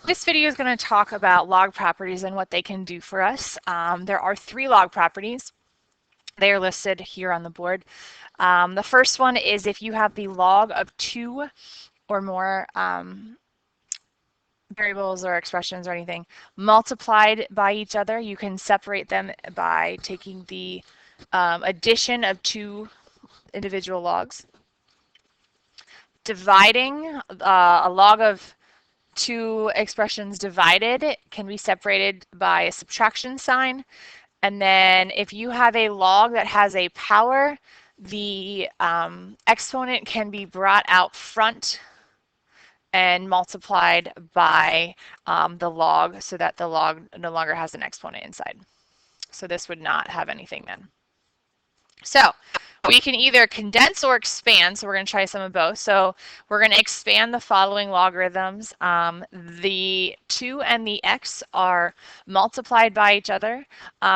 This video is going to talk about log properties and what they can do for us. There are 3 log properties. They are listed here on the board. The first one is if you have the log of 2 or more variables or expressions or anything multiplied by each other, you can separate them by taking the addition of 2 individual logs. Dividing a log of 2 expressions divided can be separated by a subtraction sign. And then if you have a log that has a power, the exponent can be brought out front and multiplied by the log so that the log no longer has an exponent inside. So this would not have anything then. So we can either condense or expand, so we're going to try some of both. So we're going to expand the following logarithms. The 2 and the x are multiplied by each other.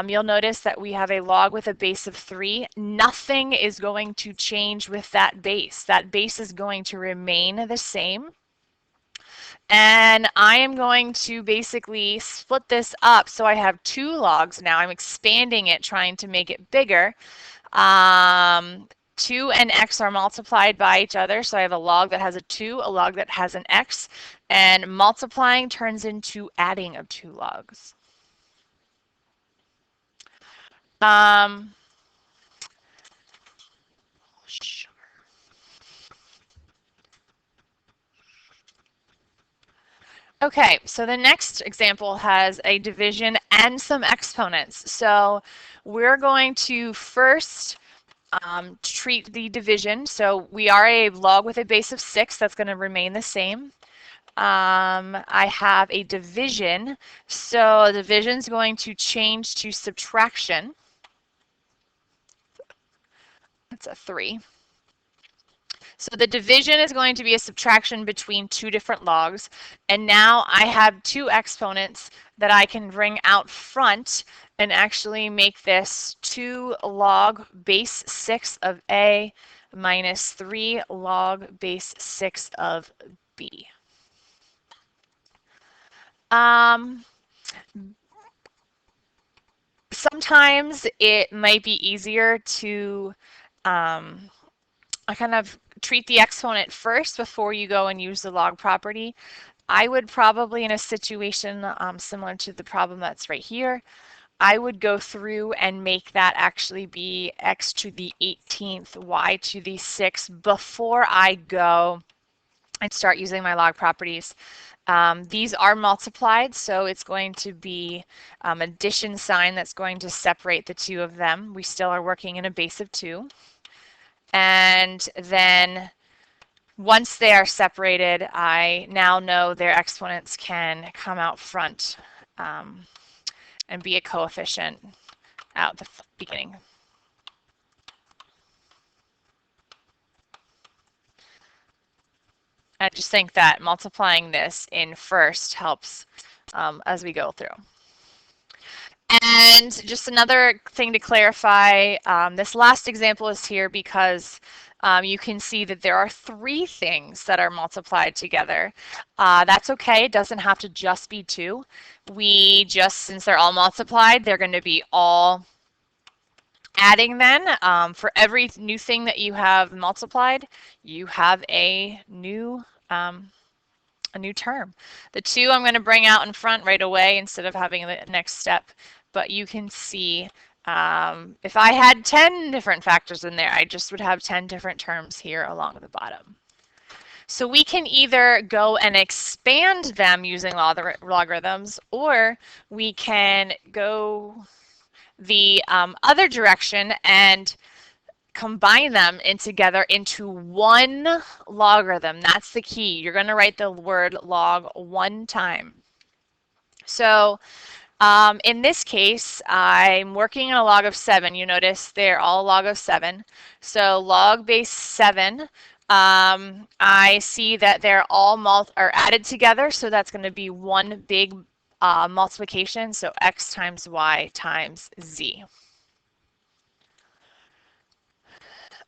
You'll notice that we have a log with a base of 3. Nothing is going to change with that base. That base is going to remain the same. And I am going to basically split this up so I have 2 logs now. I'm expanding it, trying to make it bigger. 2 and x are multiplied by each other, so I have a log that has a 2, a log that has an x, and multiplying turns into adding of 2 logs. Okay, so the next example has a division and some exponents. So we're going to first treat the division. So we are a log with a base of 6. That's going to remain the same. I have a division. So division is going to change to subtraction. That's a 3. So the division is going to be a subtraction between 2 different logs. And now I have 2 exponents that I can bring out front and actually make this 2 log base 6 of A minus 3 log base 6 of B. Sometimes it might be easier to I kind of treat the exponent first before you go and use the log property. I would probably, in a situation similar to the problem that's right here, I would go through and make that actually be x to the 18th, y to the 6th before I go and start using my log properties. These are multiplied, so it's going to be addition sign that's going to separate the 2 of them. We still are working in a base of 2. And then once they are separated, I now know their exponents can come out front and be a coefficient at the beginning. I just think that multiplying this in first helps as we go through. And just another thing to clarify, this last example is here because you can see that there are 3 things that are multiplied together. That's okay, it doesn't have to just be 2. Since they're all multiplied, they're going to be all adding then. For every new thing that you have multiplied, you have a new term. The 2 I'm going to bring out in front right away instead of having the next step. But you can see if I had 10 different factors in there, I just would have 10 different terms here along the bottom. So we can either go and expand them using logarithms, or we can go the other direction and combine them together into one logarithm. That's the key. You're going to write the word log 1 time. So in this case, I'm working in a log of 7. You notice they're all log of 7. So log base 7, I see that they're all added together, so that's going to be one big multiplication, so x times y times z.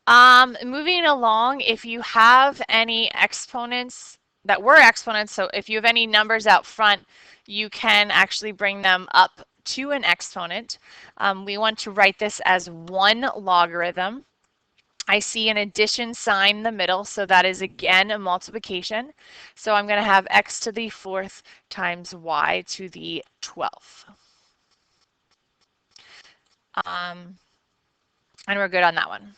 Moving along, if you have any exponents that were exponents. So if you have any numbers out front, you can actually bring them up to an exponent. We want to write this as one logarithm. I see an addition sign in the middle, so that is again a multiplication. So I'm going to have x to the fourth times y to the 12th. Um, and we're good on that one.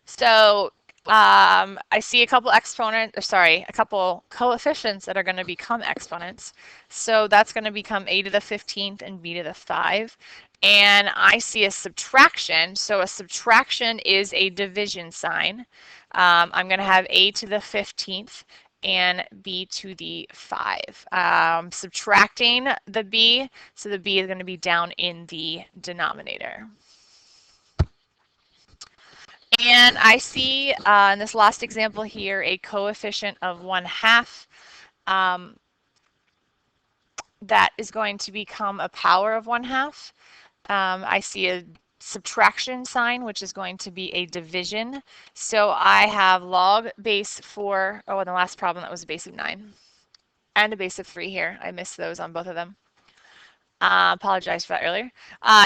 So I see a couple exponents, or sorry, a couple coefficients that are going to become exponents. So that's going to become a to the 15th and b to the 5. And I see a subtraction. So a subtraction is a division sign. I'm going to have a to the 15th and b to the 5. Subtracting the b, so the b is going to be down in the denominator. And I see in this last example here a coefficient of 1/2 um, that is going to become a power of 1/2. I see a subtraction sign, which is going to be a division. So I have log base 4. Oh, and the last problem, that was a base of 9. And a base of 3 here. I missed those on both of them. Apologize for that earlier.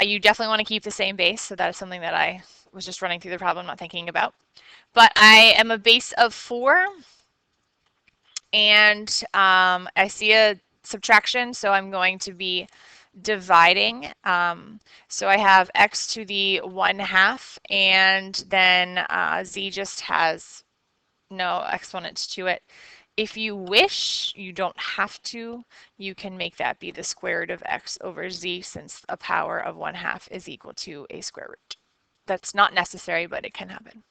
You definitely want to keep the same base. So that is something that I was just running through the problem, not thinking about. But I am a base of 4, and I see a subtraction, so I'm going to be dividing. So I have x to the 1/2, and then z just has no exponents to it. If you wish, you don't have to. You can make that be the square root of x over z, since a power of 1/2 is equal to a square root. That's not necessary, but it can happen.